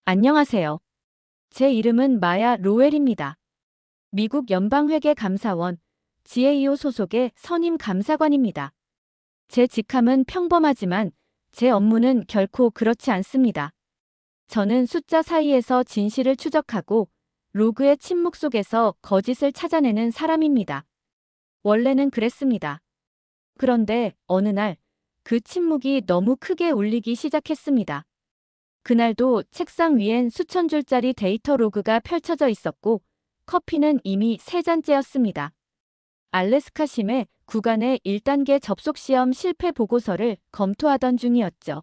안녕하세요. 제 이름은 마야 로웰입니다. 미국 연방회계 감사원 GAO 소속의 선임 감사관입니다. 제 직함은 평범하지만 제 업무는 결코 그렇지 않습니다. 저는 숫자 사이에서 진실을 추적하고 로그의 침묵 속에서 거짓을 찾아내는 사람입니다. 원래는 그랬습니다. 그런데 어느 날 그 침묵이 너무 크게 울리기 시작했습니다. 그날도 책상 위엔 수천 줄짜리 데이터 로그가 펼쳐져 있었고 커피는 이미 세 잔째였습니다. 알래스카 심해 구간의 1단계 접속 시험 실패 보고서를 검토하던 중이었죠.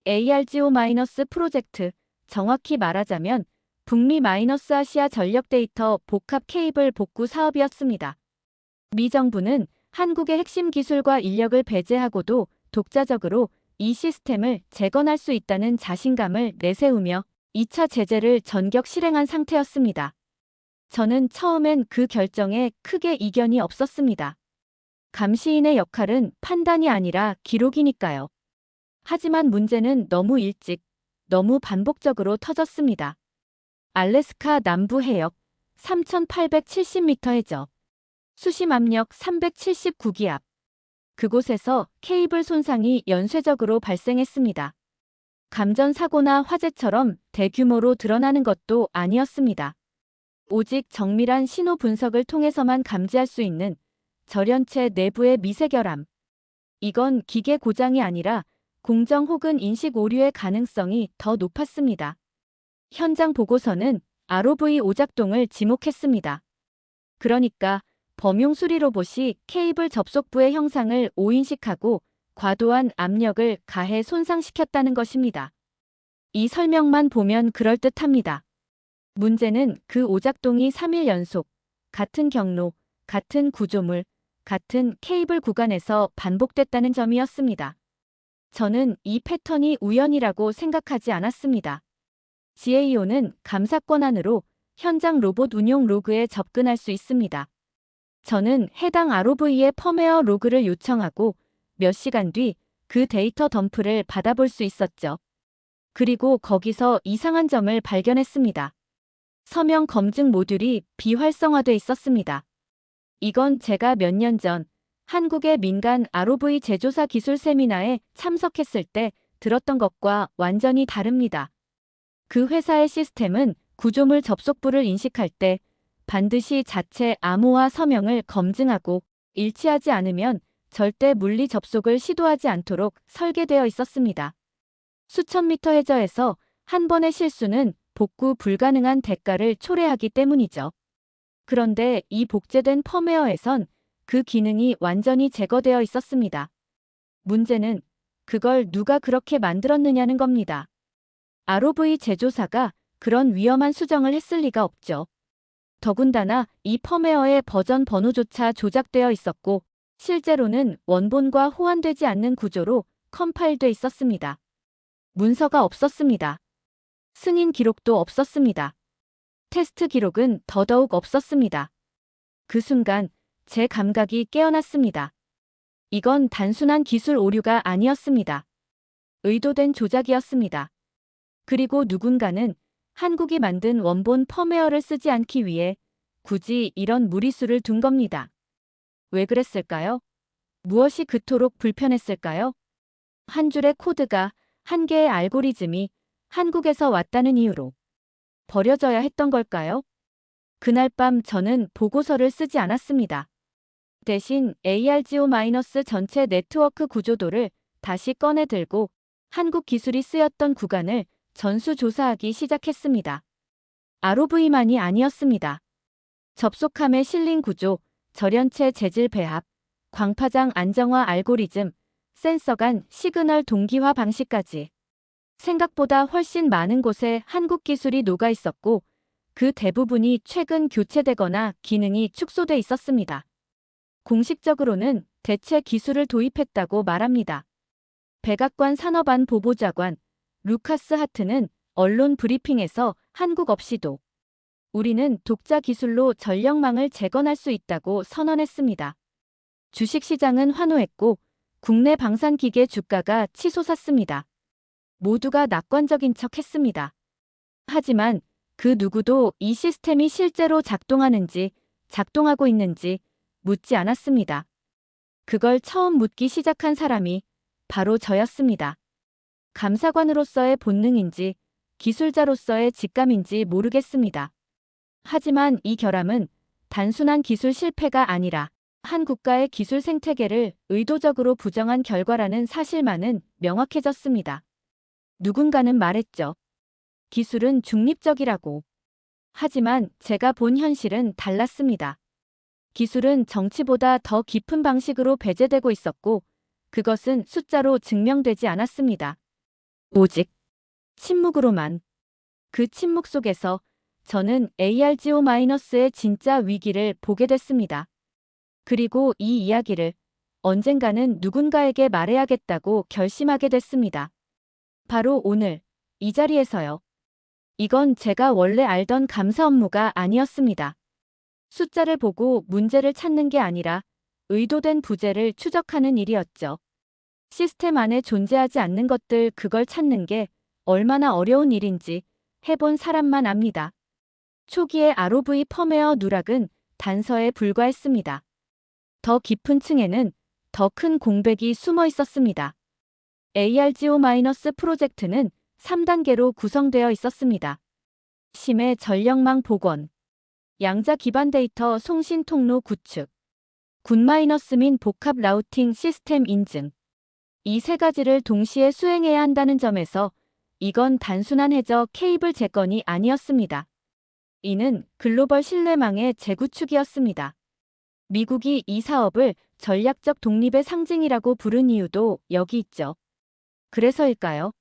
ARGO- 프로젝트, 정확히 말하자면 북미-아시아 전력 데이터 복합 케이블 복구 사업이었습니다. 미 정부는 한국의 핵심 기술과 인력을 배제하고도 독자적으로 이 시스템을 재건할 수 있다는 자신감을 내세우며 2차 제재를 전격 실행한 상태였습니다. 저는 처음엔 그 결정에 크게 이견이 없었습니다. 감시인의 역할은 판단이 아니라 기록이니까요. 하지만 문제는 너무 일찍, 너무 반복적으로 터졌습니다. 알래스카 남부 해역 3,870m 해저, 수심 압력 379기압. 그곳에서 케이블 손상이 연쇄적으로 발생했습니다. 감전 사고나 화재처럼 대규모로 드러나는 것도 아니었습니다. 오직 정밀한 신호 분석을 통해서만 감지할 수 있는 절연체 내부의 미세 결함. 이건 기계 고장이 아니라 공정 혹은 인식 오류의 가능성이 더 높았습니다. 현장 보고서는 ROV 오작동을 지목했습니다. 그러니까 범용 수리 로봇이 케이블 접속부의 형상을 오인식하고 과도한 압력을 가해 손상시켰다는 것입니다. 이 설명만 보면 그럴듯합니다. 문제는 그 오작동이 3일 연속, 같은 경로, 같은 구조물, 같은 케이블 구간에서 반복됐다는 점이었습니다. 저는 이 패턴이 우연이라고 생각하지 않았습니다. GAO는 감사 권한으로 현장 로봇 운용 로그에 접근할 수 있습니다. 저는 해당 ROV의 펌웨어 로그를 요청하고 몇 시간 뒤 그 데이터 덤프를 받아볼 수 있었죠. 그리고 거기서 이상한 점을 발견했습니다. 서명 검증 모듈이 비활성화돼 있었습니다. 이건 제가 몇 년 전 한국의 민간 ROV 제조사 기술 세미나에 참석했을 때 들었던 것과 완전히 다릅니다. 그 회사의 시스템은 구조물 접속부를 인식할 때 반드시 자체 암호화 서명을 검증하고 일치하지 않으면 절대 물리 접속을 시도하지 않도록 설계되어 있었습니다. 수천 미터 해저에서 한 번의 실수는 복구 불가능한 대가를 초래하기 때문이죠. 그런데 이 복제된 펌웨어에선 그 기능이 완전히 제거되어 있었습니다. 문제는 그걸 누가 그렇게 만들었느냐는 겁니다. ROV 제조사가 그런 위험한 수정을 했을 리가 없죠. 더군다나 이 펌웨어의 버전 번호조차 조작되어 있었고 실제로는 원본과 호환되지 않는 구조로 컴파일돼 있었습니다. 문서가 없었습니다. 승인 기록도 없었습니다. 테스트 기록은 더더욱 없었습니다. 그 순간 제 감각이 깨어났습니다. 이건 단순한 기술 오류가 아니었습니다. 의도된 조작이었습니다. 그리고 누군가는 한국이 만든 원본 펌웨어를 쓰지 않기 위해 굳이 이런 무리수를 둔 겁니다. 왜 그랬을까요? 무엇이 그토록 불편했을까요? 한 줄의 코드가, 한 개의 알고리즘이 한국에서 왔다는 이유로 버려져야 했던 걸까요? 그날 밤 저는 보고서를 쓰지 않았습니다. 대신 ARGO- 전체 네트워크 구조도를 다시 꺼내 들고 한국 기술이 쓰였던 구간을 전수조사하기 시작했습니다. ROV만이 아니었습니다. 접속함의 실링 구조, 절연체 재질 배합, 광파장 안정화 알고리즘, 센서 간 시그널 동기화 방식까지. 생각보다 훨씬 많은 곳에 한국 기술이 녹아 있었고 그 대부분이 최근 교체되거나 기능이 축소돼 있었습니다. 공식적으로는 대체 기술을 도입했다고 말합니다. 백악관 산업안 보보자관 루카스 하트는 언론 브리핑에서 한국 없이도 우리는 독자 기술로 전력망을 재건할 수 있다고 선언했습니다. 주식시장은 환호했고 국내 방산기계 주가가 치솟았습니다. 모두가 낙관적인 척 했습니다. 하지만 그 누구도 이 시스템이 실제로 작동하고 있는지 묻지 않았습니다. 그걸 처음 묻기 시작한 사람이 바로 저였습니다. 감사관으로서의 본능인지 기술자로서의 직감인지 모르겠습니다. 하지만 이 결함은 단순한 기술 실패가 아니라 한 국가의 기술 생태계를 의도적으로 부정한 결과라는 사실만은 명확해졌습니다. 누군가는 말했죠. 기술은 중립적이라고. 하지만 제가 본 현실은 달랐습니다. 기술은 정치보다 더 깊은 방식으로 배제되고 있었고 그것은 숫자로 증명되지 않았습니다. 오직 침묵으로만. 그 침묵 속에서 저는 ARGO-의 진짜 위기를 보게 됐습니다. 그리고 이 이야기를 언젠가는 누군가에게 말해야겠다고 결심하게 됐습니다. 바로 오늘 이 자리에서요. 이건 제가 원래 알던 감사 업무가 아니었습니다. 숫자를 보고 문제를 찾는 게 아니라 의도된 부재를 추적하는 일이었죠. 시스템 안에 존재하지 않는 것들 그걸 찾는 게 얼마나 어려운 일인지 해본 사람만 압니다. 초기의 ROV 펌웨어 누락은 단서에 불과했습니다. 더 깊은 층에는 더 큰 공백이 숨어 있었습니다. ARGO- 프로젝트는 3단계로 구성되어 있었습니다. 심해 전력망 복원, 양자 기반 데이터 송신 통로 구축, 굿-민 복합 라우팅 시스템 인증. 이 세 가지를 동시에 수행해야 한다는 점에서 이건 단순한 해저 케이블 재건이 아니었습니다. 이는 글로벌 신뢰망의 재구축이었습니다. 미국이 이 사업을 전략적 독립의 상징이라고 부른 이유도 여기 있죠. 그래서일까요?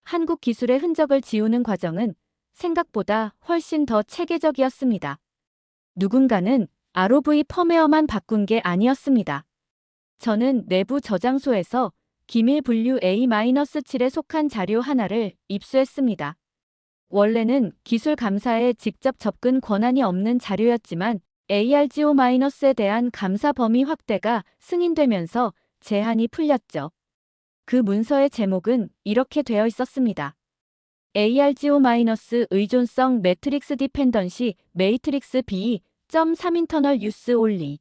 한국 기술의 흔적을 지우는 과정은 생각보다 훨씬 더 체계적이었습니다. 누군가는 ROV 펌웨어만 바꾼 게 아니었습니다. 저는 내부 저장소에서 기밀 분류 A-7에 속한 자료 하나를 입수했습니다. 원래는 기술 감사에 직접 접근 권한이 없는 자료였지만 ARGO-에 대한 감사 범위 확대가 승인되면서 제한이 풀렸죠. 그 문서의 제목은 이렇게 되어 있었습니다. ARGO- 의존성 매트릭스 디펜던시 메이트릭스 B.3 인터널 유스 올리.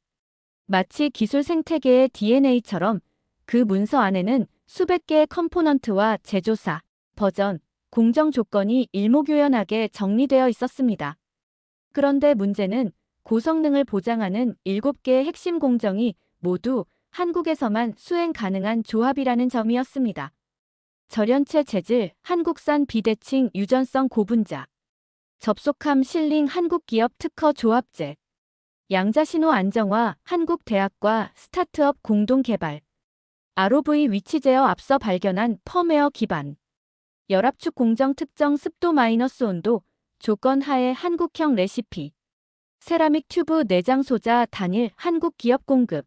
마치 기술 생태계의 DNA처럼 그 문서 안에는 수백 개의 컴포넌트와 제조사, 버전, 공정 조건이 일목요연하게 정리되어 있었습니다. 그런데 문제는 고성능을 보장하는 7개의 핵심 공정이 모두 한국에서만 수행 가능한 조합이라는 점이었습니다. 절연체 재질, 한국산 비대칭 유전성 고분자, 접속함 실링 한국기업 특허 조합제, 양자신호 안정화 한국대학과 스타트업 공동 개발, ROV 위치 제어 앞서 발견한 펌웨어 기반, 열압축 공정 특정 습도 마이너스 온도 조건 하에 한국형 레시피, 세라믹 튜브 내장 소자 단일 한국 기업 공급,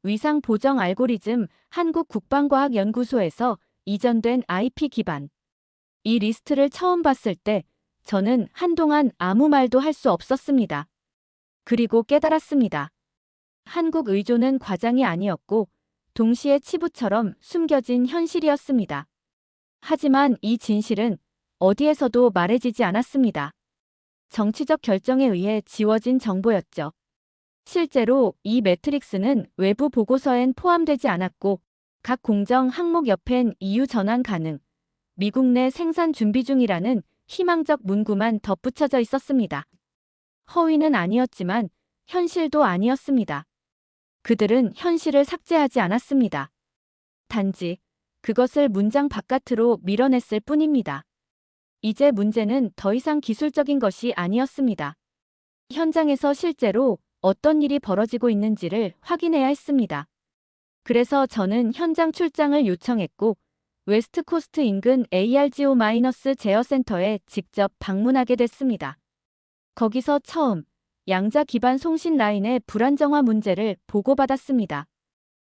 위상 보정 알고리즘 한국 국방과학연구소에서 이전된 IP 기반. 이 리스트를 처음 봤을 때 저는 한동안 아무 말도 할 수 없었습니다. 그리고 깨달았습니다. 한국 의존은 과장이 아니었고 동시에 치부처럼 숨겨진 현실이었습니다. 하지만 이 진실은 어디에서도 말해지지 않았습니다. 정치적 결정에 의해 지워진 정보였죠. 실제로 이 매트릭스는 외부 보고서엔 포함되지 않았고 각 공정 항목 옆엔 EU 전환 가능, 미국 내 생산 준비 중이라는 희망적 문구만 덧붙여져 있었습니다. 허위는 아니었지만 현실도 아니었습니다. 그들은 현실을 삭제하지 않았습니다. 단지 그것을 문장 바깥으로 밀어냈을 뿐입니다. 이제 문제는 더 이상 기술적인 것이 아니었습니다. 현장에서 실제로 어떤 일이 벌어지고 있는지를 확인해야 했습니다. 그래서 저는 현장 출장을 요청했고 웨스트코스트 인근 ARGO- 제어센터에 직접 방문하게 됐습니다. 거기서 처음 양자 기반 송신 라인의 불안정화 문제를 보고받았습니다.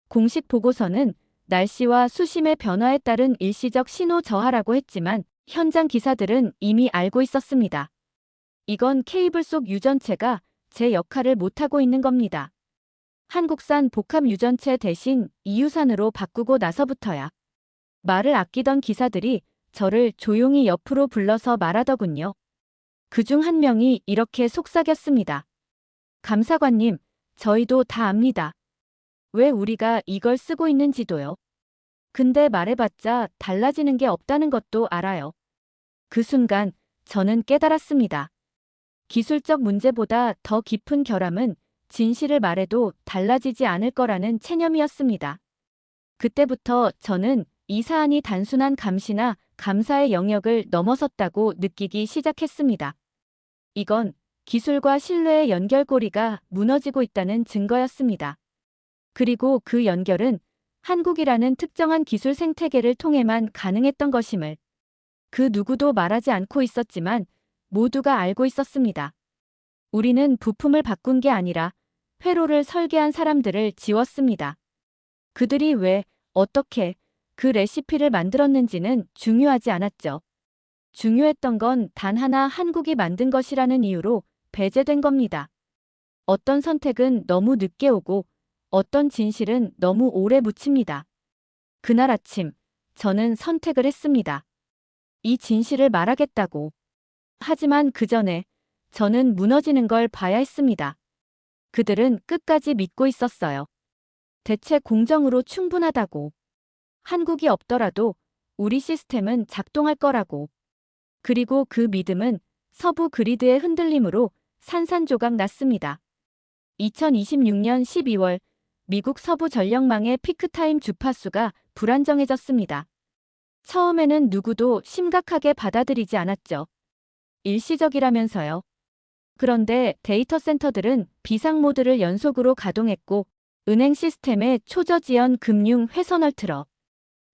공식 보고서는 날씨와 수심의 변화에 따른 일시적 신호 저하라고 했지만 현장 기사들은 이미 알고 있었습니다. 이건 케이블 속 유전체가 제 역할을 못하고 있는 겁니다. 한국산 복합 유전체 대신 EU산으로 바꾸고 나서부터야. 말을 아끼던 기사들이 저를 조용히 옆으로 불러서 말하더군요. 그중 한 명이 이렇게 속삭였습니다. 감사관님, 저희도 다 압니다. 왜 우리가 이걸 쓰고 있는지도요. 근데 말해봤자 달라지는 게 없다는 것도 알아요. 그 순간 저는 깨달았습니다. 기술적 문제보다 더 깊은 결함은 진실을 말해도 달라지지 않을 거라는 체념이었습니다. 그때부터 저는 이 사안이 단순한 감시나 감사의 영역을 넘어섰다고 느끼기 시작했습니다. 이건 기술과 신뢰의 연결고리가 무너지고 있다는 증거였습니다. 그리고 그 연결은 한국이라는 특정한 기술 생태계를 통해만 가능했던 것임을 그 누구도 말하지 않고 있었지만 모두가 알고 있었습니다. 우리는 부품을 바꾼 게 아니라 회로를 설계한 사람들을 지웠습니다. 그들이 왜, 어떻게 그 레시피를 만들었는지는 중요하지 않았죠. 중요했던 건 단 하나 한국이 만든 것이라는 이유로 배제된 겁니다. 어떤 선택은 너무 늦게 오고 어떤 진실은 너무 오래 묻힙니다. 그날 아침, 저는 선택을 했습니다. 이 진실을 말하겠다고. 하지만 그 전에 저는 무너지는 걸 봐야 했습니다. 그들은 끝까지 믿고 있었어요. 대체 공정으로 충분하다고. 한국이 없더라도 우리 시스템은 작동할 거라고. 그리고 그 믿음은 서부 그리드의 흔들림으로 산산조각 났습니다. 2026년 12월 미국 서부 전력망의 피크타임 주파수가 불안정해졌습니다. 처음에는 누구도 심각하게 받아들이지 않았죠. 일시적이라면서요. 그런데 데이터 센터들은 비상 모드를 연속으로 가동했고 은행 시스템의 초저지연 금융 회선을 틀어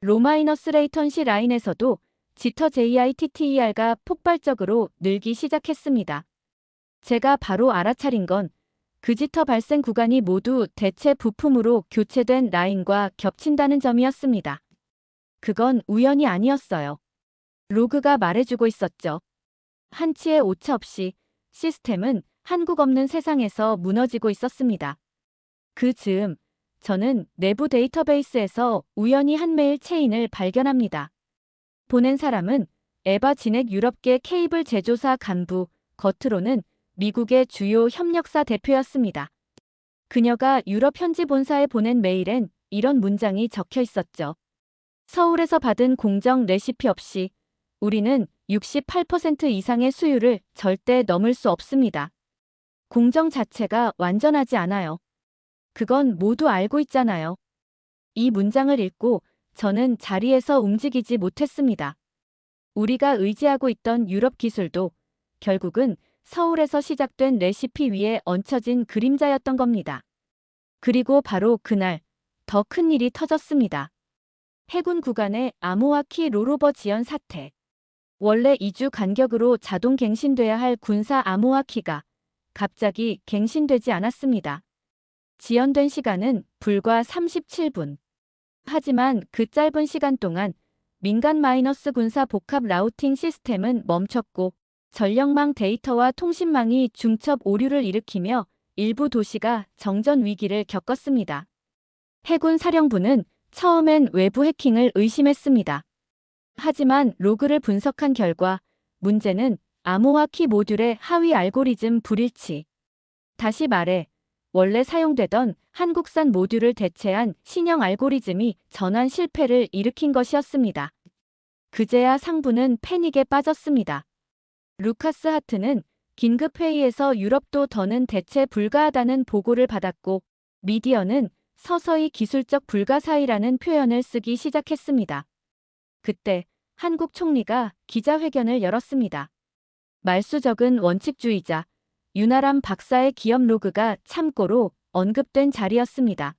로마이너스 레이턴시 라인에서도 지터 JITTER가 폭발적으로 늘기 시작했습니다. 제가 바로 알아차린 건 그 지터 발생 구간이 모두 대체 부품으로 교체된 라인과 겹친다는 점이었습니다. 그건 우연이 아니었어요. 로그가 말해주고 있었죠. 한치의 오차 없이 시스템은 한국 없는 세상에서 무너지고 있었습니다. 그 즈음 저는 내부 데이터베이스에서 우연히 한 메일 체인을 발견합니다. 보낸 사람은 에바 진액 유럽계 케이블 제조사 간부, 겉으로는 미국의 주요 협력사 대표였습니다. 그녀가 유럽 현지 본사에 보낸 메일엔 이런 문장이 적혀 있었죠. 서울에서 받은 공정 레시피 없이 우리는 68% 이상의 수율을 절대 넘을 수 없습니다. 공정 자체가 완전하지 않아요. 그건 모두 알고 있잖아요. 이 문장을 읽고 저는 자리에서 움직이지 못했습니다. 우리가 의지하고 있던 유럽 기술도 결국은 서울에서 시작된 레시피 위에 얹혀진 그림자였던 겁니다. 그리고 바로 그날 더 큰 일이 터졌습니다. 해군 구간의 아모아키 롤오버 지연 사태. 원래 2주 간격으로 자동 갱신돼야 할 군사 아모아키가 갑자기 갱신되지 않았습니다. 지연된 시간은 불과 37분. 하지만 그 짧은 시간 동안 민간 마이너스 군사 복합 라우팅 시스템은 멈췄고 전력망 데이터와 통신망이 중첩 오류를 일으키며 일부 도시가 정전 위기를 겪었습니다. 해군 사령부는 처음엔 외부 해킹을 의심했습니다. 하지만 로그를 분석한 결과 문제는 아모아키 모듈의 하위 알고리즘 불일치. 다시 말해 원래 사용되던 한국산 모듈을 대체한 신형 알고리즘이 전환 실패를 일으킨 것이었습니다. 그제야 상부는 패닉에 빠졌습니다. 루카스 하트는 긴급회의에서 유럽도 더는 대체 불가하다는 보고를 받았고 미디어는 서서히 기술적 불가사의라는 표현을 쓰기 시작했습니다. 그때 한국 총리가 기자회견을 열었습니다. 말수 적은 원칙주의자 윤아람 박사의 기업 로그가 참고로 언급된 자리였습니다.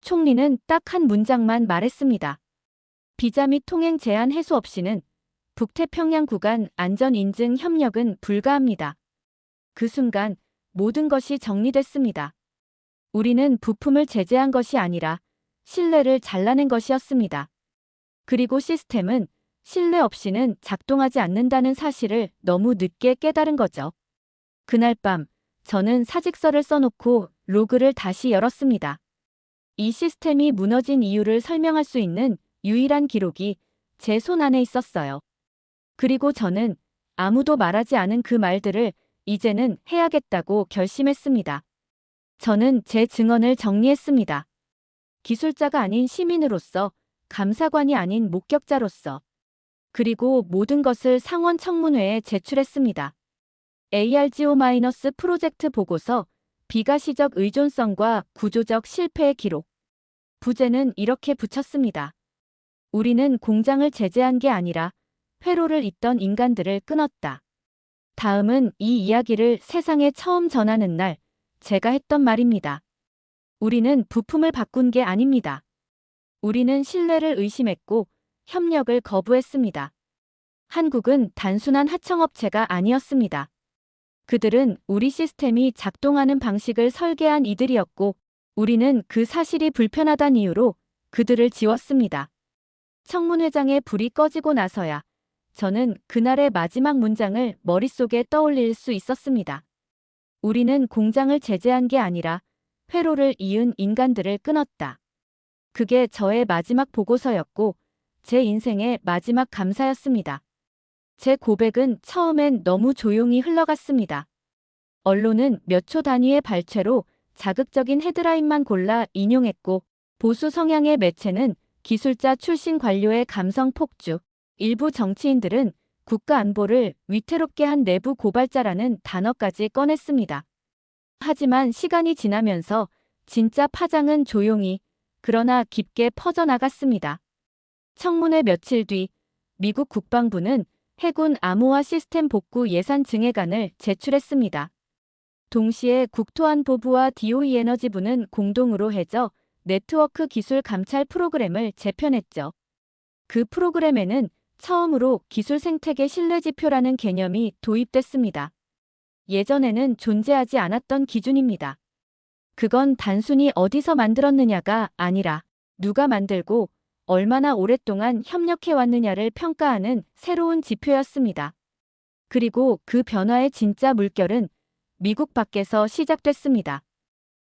총리는 딱 한 문장만 말했습니다. 비자 및 통행 제한 해소 없이는 북태평양 구간 안전 인증 협력은 불가합니다. 그 순간 모든 것이 정리됐습니다. 우리는 부품을 제재한 것이 아니라 신뢰를 잘라낸 것이었습니다. 그리고 시스템은 신뢰 없이는 작동하지 않는다는 사실을 너무 늦게 깨달은 거죠. 그날 밤 저는 사직서를 써놓고 로그를 다시 열었습니다. 이 시스템이 무너진 이유를 설명할 수 있는 유일한 기록이 제 손 안에 있었어요. 그리고 저는 아무도 말하지 않은 그 말들을 이제는 해야겠다고 결심했습니다. 저는 제 증언을 정리했습니다. 기술자가 아닌 시민으로서, 감사관이 아닌 목격자로서, 그리고 모든 것을 상원 청문회에 제출했습니다. ARGO- 프로젝트 보고서, 비가시적 의존성과 구조적 실패의 기록. 부제는 이렇게 붙였습니다. 우리는 공장을 제재한 게 아니라 회로를 잇던 인간들을 끊었다. 다음은 이 이야기를 세상에 처음 전하는 날, 제가 했던 말입니다. 우리는 부품을 바꾼 게 아닙니다. 우리는 신뢰를 의심했고 협력을 거부했습니다. 한국은 단순한 하청업체가 아니었습니다. 그들은 우리 시스템이 작동하는 방식을 설계한 이들이었고, 우리는 그 사실이 불편하다는 이유로 그들을 지웠습니다. 청문회장에 불이 꺼지고 나서야 저는 그날의 마지막 문장을 머릿속에 떠올릴 수 있었습니다. 우리는 공장을 제재한 게 아니라 회로를 이은 인간들을 끊었다. 그게 저의 마지막 보고서였고 제 인생의 마지막 감사였습니다. 제 고백은 처음엔 너무 조용히 흘러갔습니다. 언론은 몇 초 단위의 발췌로 자극적인 헤드라인만 골라 인용했고 보수 성향의 매체는 기술자 출신 관료의 감성 폭주, 일부 정치인들은 국가 안보를 위태롭게 한 내부 고발자라는 단어까지 꺼냈습니다. 하지만 시간이 지나면서 진짜 파장은 조용히 그러나 깊게 퍼져나갔습니다. 청문회 며칠 뒤 미국 국방부는 해군 암호화 시스템 복구 예산 증액안을 제출했습니다. 동시에 국토안보부와 DOE 에너지부는 공동으로 해저 네트워크 기술 감찰 프로그램을 재편했죠. 그 프로그램에는 처음으로 기술 생태계 신뢰 지표라는 개념이 도입됐습니다. 예전에는 존재하지 않았던 기준입니다. 그건 단순히 어디서 만들었느냐가 아니라 누가 만들고 얼마나 오랫동안 협력해왔느냐를 평가하는 새로운 지표였습니다. 그리고 그 변화의 진짜 물결은 미국 밖에서 시작됐습니다.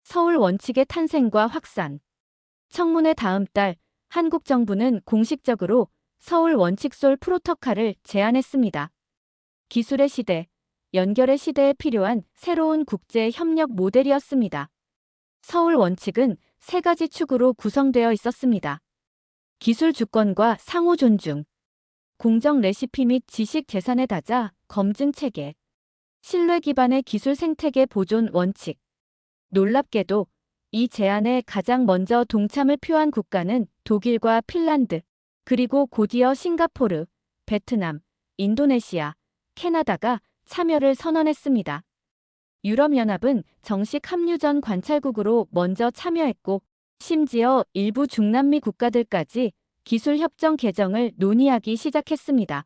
서울 원칙의 탄생과 확산. 청문회 다음 달 한국 정부는 공식적으로 서울 원칙솔 프로토콜을 제안했습니다. 기술의 시대, 연결의 시대에 필요한 새로운 국제 협력 모델이었습니다. 서울 원칙은 세 가지 축으로 구성되어 있었습니다. 기술 주권과 상호 존중, 공정 레시피 및 지식 재산의 다자, 검증 체계, 신뢰 기반의 기술 생태계 보존 원칙. 놀랍게도 이 제안에 가장 먼저 동참을 표한 국가는 독일과 핀란드, 그리고 곧이어 싱가포르, 베트남, 인도네시아, 캐나다가 참여를 선언했습니다. 유럽연합은 정식 합류 전 관찰국으로 먼저 참여했고 심지어 일부 중남미 국가들까지 기술협정 개정을 논의하기 시작했습니다.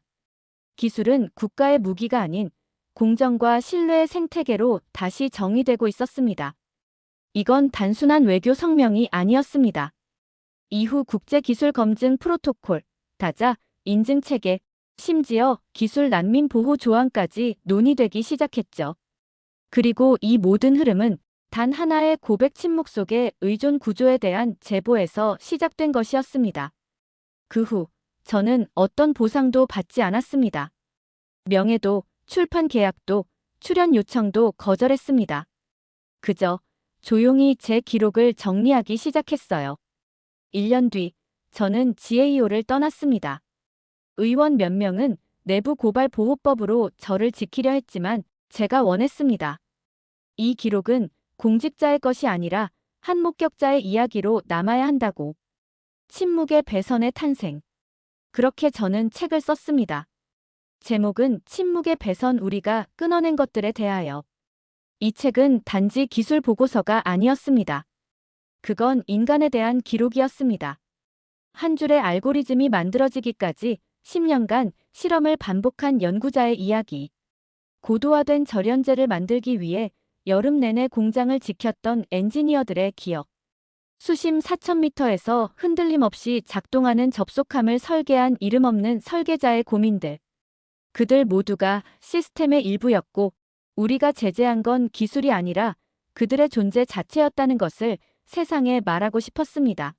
기술은 국가의 무기가 아닌 공정과 신뢰의 생태계로 다시 정의되고 있었습니다. 이건 단순한 외교 성명이 아니었습니다. 이후 국제기술검증 프로토콜, 다자, 인증체계, 심지어 기술 난민 보호 조항까지 논의되기 시작했죠. 그리고 이 모든 흐름은 단 하나의 고백 침묵 속의 의존 구조에 대한 제보에서 시작된 것이었습니다. 그 후 저는 어떤 보상도 받지 않았습니다. 명예도, 출판 계약도, 출연 요청도 거절했습니다. 그저 조용히 제 기록을 정리하기 시작했어요. 1년 뒤 저는 GAO를 떠났습니다. 의원 몇 명은 내부 고발 보호법으로 저를 지키려 했지만 제가 원했습니다. 이 기록은 공직자의 것이 아니라 한 목격자의 이야기로 남아야 한다고. 침묵의 배선의 탄생. 그렇게 저는 책을 썼습니다. 제목은 침묵의 배선 우리가 끊어낸 것들에 대하여. 이 책은 단지 기술 보고서가 아니었습니다. 그건 인간에 대한 기록이었습니다. 한 줄의 알고리즘이 만들어지기까지 10년간 실험을 반복한 연구자의 이야기. 고도화된 절연제를 만들기 위해 여름 내내 공장을 지켰던 엔지니어들의 기억. 수심 4,000m에서 흔들림 없이 작동하는 접속함을 설계한 이름 없는 설계자의 고민들. 그들 모두가 시스템의 일부였고 우리가 제재한 건 기술이 아니라 그들의 존재 자체였다는 것을 세상에 말하고 싶었습니다.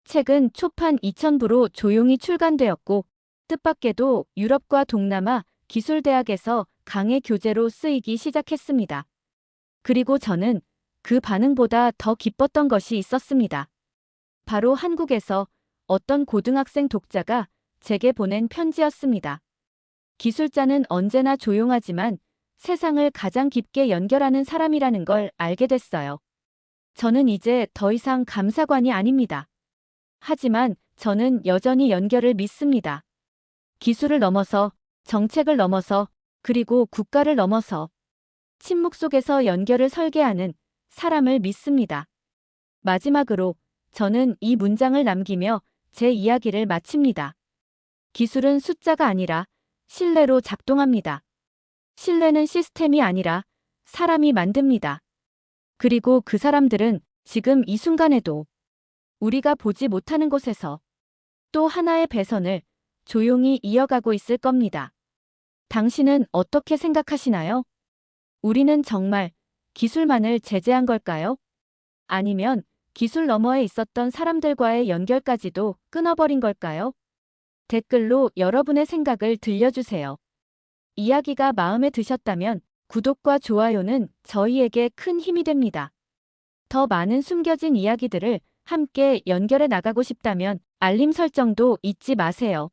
책은 초판 2,000부로 조용히 출간되었고 뜻밖에도 유럽과 동남아 기술대학에서 강의 교재로 쓰이기 시작했습니다. 그리고 저는 그 반응보다 더 기뻤던 것이 있었습니다. 바로 한국에서 어떤 고등학생 독자가 제게 보낸 편지였습니다. 기술자는 언제나 조용하지만 세상을 가장 깊게 연결하는 사람이라는 걸 알게 됐어요. 저는 이제 더 이상 감사관이 아닙니다. 하지만 저는 여전히 연결을 믿습니다. 기술을 넘어서, 정책을 넘어서, 그리고 국가를 넘어서 침묵 속에서 연결을 설계하는 사람을 믿습니다. 마지막으로 저는 이 문장을 남기며 제 이야기를 마칩니다. 기술은 숫자가 아니라 신뢰로 작동합니다. 신뢰는 시스템이 아니라 사람이 만듭니다. 그리고 그 사람들은 지금 이 순간에도 우리가 보지 못하는 곳에서 또 하나의 배선을 조용히 이어가고 있을 겁니다. 당신은 어떻게 생각하시나요? 우리는 정말 기술만을 제재한 걸까요? 아니면 기술 너머에 있었던 사람들과의 연결까지도 끊어버린 걸까요? 댓글로 여러분의 생각을 들려주세요. 이야기가 마음에 드셨다면 구독과 좋아요는 저희에게 큰 힘이 됩니다. 더 많은 숨겨진 이야기들을 함께 연결해 나가고 싶다면 알림 설정도 잊지 마세요.